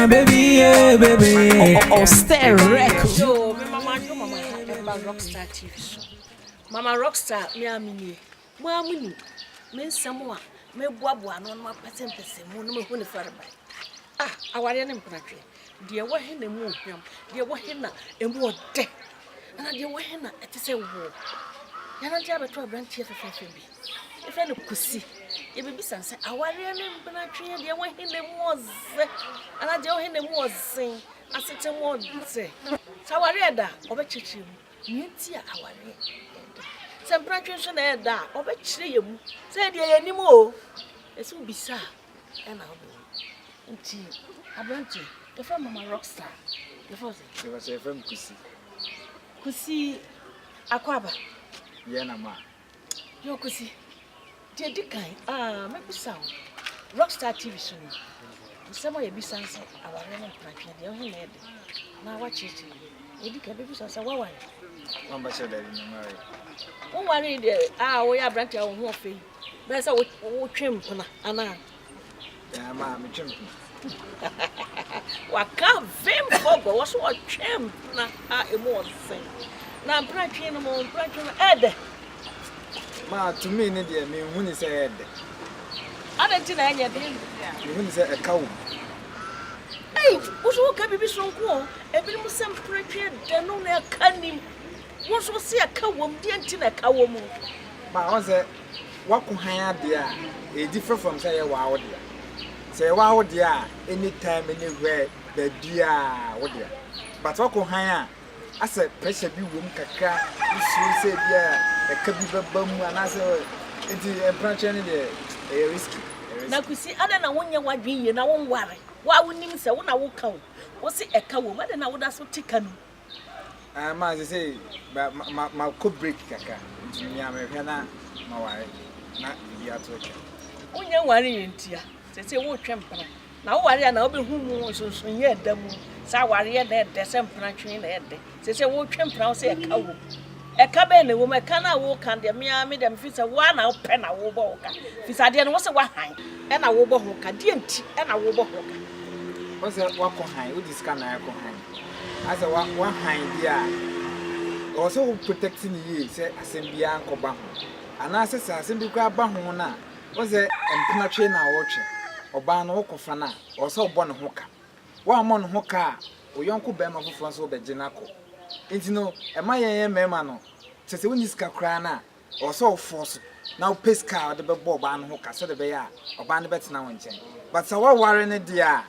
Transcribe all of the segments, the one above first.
my baby, yeah, baby. Oh, stay record. Yo, mama, Rockstar TV show. Mama Rockstar, me amini. Mo amuni. Me nsamoa, me boaboa no ma pese mo no me hu ne faraba. Ah, aware ne Mpenatwe. De wo he na mu hwam. De wo he na emu ode. Na de wo he na etese wo. Ya na dia beto abrantie fefefe bi. Efe ne kusi. Ye bebi sanse aware ne Mpenatwe de wo he na mu oze. Na de wo he na mu ozen. Asete mo ode. Saware da, obechichi mu. Nti a aware. Mpenatwe so na da, obechire yemu. Say de ye nim o. Esu bisa. E na obo. Nti abrantie the from Mama Rockstar. The first. They was a from Kusi. Kusi akwaba. Yeah, na ma. Yo Kusi. Dey dikai. Me kusa. Rockstar TV show. Nsema ye bisa nso aware no Mpenatwe de o he na ede. Na wa chichi. E dikai be bisa sa wa wa. One bacha da ni mari. Won ware de wo ya abrantie wo ho ofei. Be say wo twem pona ana. Yeah, ma, me twem. Waka vem fogo was what twem na emo sen. Na Mpenatwe no mo Mpenatwe no ede. Ma, to me ne de me hu ni say ede. Adenti na enye de. Me hu ni say e kawo. Hey, wo ka bibi sonko ebi mu sem Mpenatwe de no na kanim. Wo so se akawo m de enti na akawo mu. Ma, on say wako han ade a e different from say ya wa ode. Say wa ode a anytime anywhere the dia ode. But wako han a asa pressure bi wom kakra isu say bia e ka bi baba mu anase enti Mpenatwe ne de e risky. Na kusi ada na wonye wadwen ye na won ware. Wa wonim se wo na wo ka wo se e ka wo ada na wo da so tika no. Ma say ma ko break kaka. Nya me hwe na ma ware na bia to ke. Wonye ware ye ntia. Se wo twempra. Na wo ware na wo be hu mu sonson ye da mu. Sa ware ye na de se Mpenatwe na ede. Se wo twempra wo se e ka wo. E ka be ne wo me ka na wo kan de me dem fisa wa na wo pe na wo bo ka. Fisa de no wo se wa han. E na wo bo ho ka de nti e na wo bo ho ka. Wo se wa ko han, wo diska na ko han. Asa wa han dia. Also protecting you say asembia ankoba ho. Ana se asembi kwa ba ho na. Wo se Mpenatwe na wo twe. Oba no wo kofa na. O se obo ne ho ka. Wa mo ne ho ka. O yonko be ma fofo so be gina ko. Enti no e ma yen mema no. Se woni ska kra na. O se o force. Na o peska o de be bo oba no ho ka so de be ya. Oba ne betena won chen. But sa wa ware ne dia.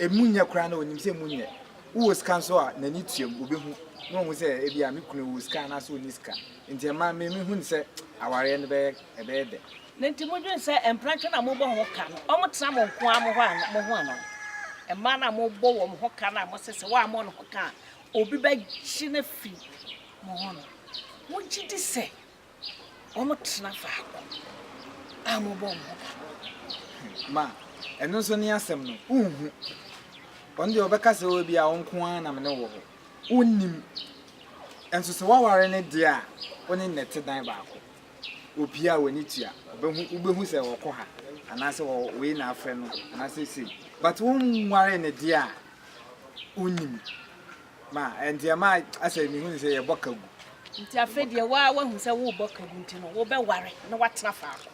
Emunya kra na onim se emunya. Wo ska so a nani tuam obehu. No mo se e bia me kunu wo ska na so ni ska. Enti ma me hu ni se aware ne be e be de. Nenti mo dwen se Mpenatwe na mo bo ho ka no. O mo tena mo nko am ho an mo ho an. E ma na mo bo wo mo ho ka na mo sese wa mo no ho ka. Obi ba gi na fi mo ho no. Mo gi di se. O mo tena fa ko. A mo bo mo ka. Ma, eno so ni asem no. Unhu. Onde obeka se obi a onko an na me ne wo ho. Unnim. Enso se wa ware ne dia, oni nete dan ba ko. Obi a wani tua, obehu se wo ko ha. Anase wo we na afre no, anase se. But won ware ne dia, unnim. Ma, endia ma ase mi hu se ye bokagu. Nti afedie wa hu se wo bokagu nti no wo be ware na watena fa ko.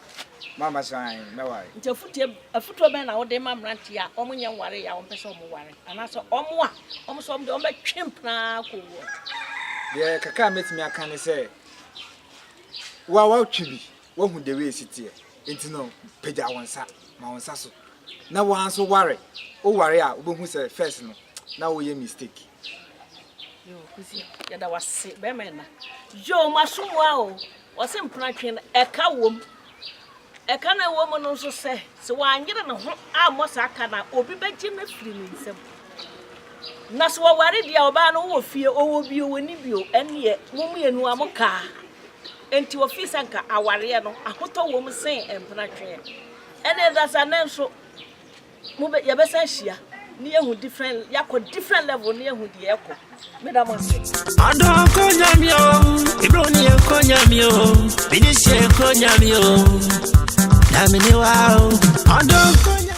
Mama shine, me ware. Nti afuto be na wo de ma mranti a omunye ware ya wo pese omu ware. Anase omu a omu so de omu twempna ko wo. Ye kaka metimi aka ne se wa twibi wo hu de we sitie. Enti no peja wonsa, ma wonsa so. Na wo anso ware. O ware a obehu se first no. Na wo ye mistake. Yo kusi ya da wase be mena. Yo masumwa o. Wase Mpenatwe e ka wom. E ka na wom no so se wa anyere ne ho amosa aka na obi beji na firi ni nsem. Na so ware dia oba no wo fie owo bi woni bio ene mumu enu amoka. Enti wo fi sanka aware no ahoto wom sen Mpenatwe. Ene da sa na nso mu be ye be san hia ni ehu different yakọ different level ni ehu di ekọ me da mo se Ando konyamio ibro ni konyamio bidise konyamio na mini wow ando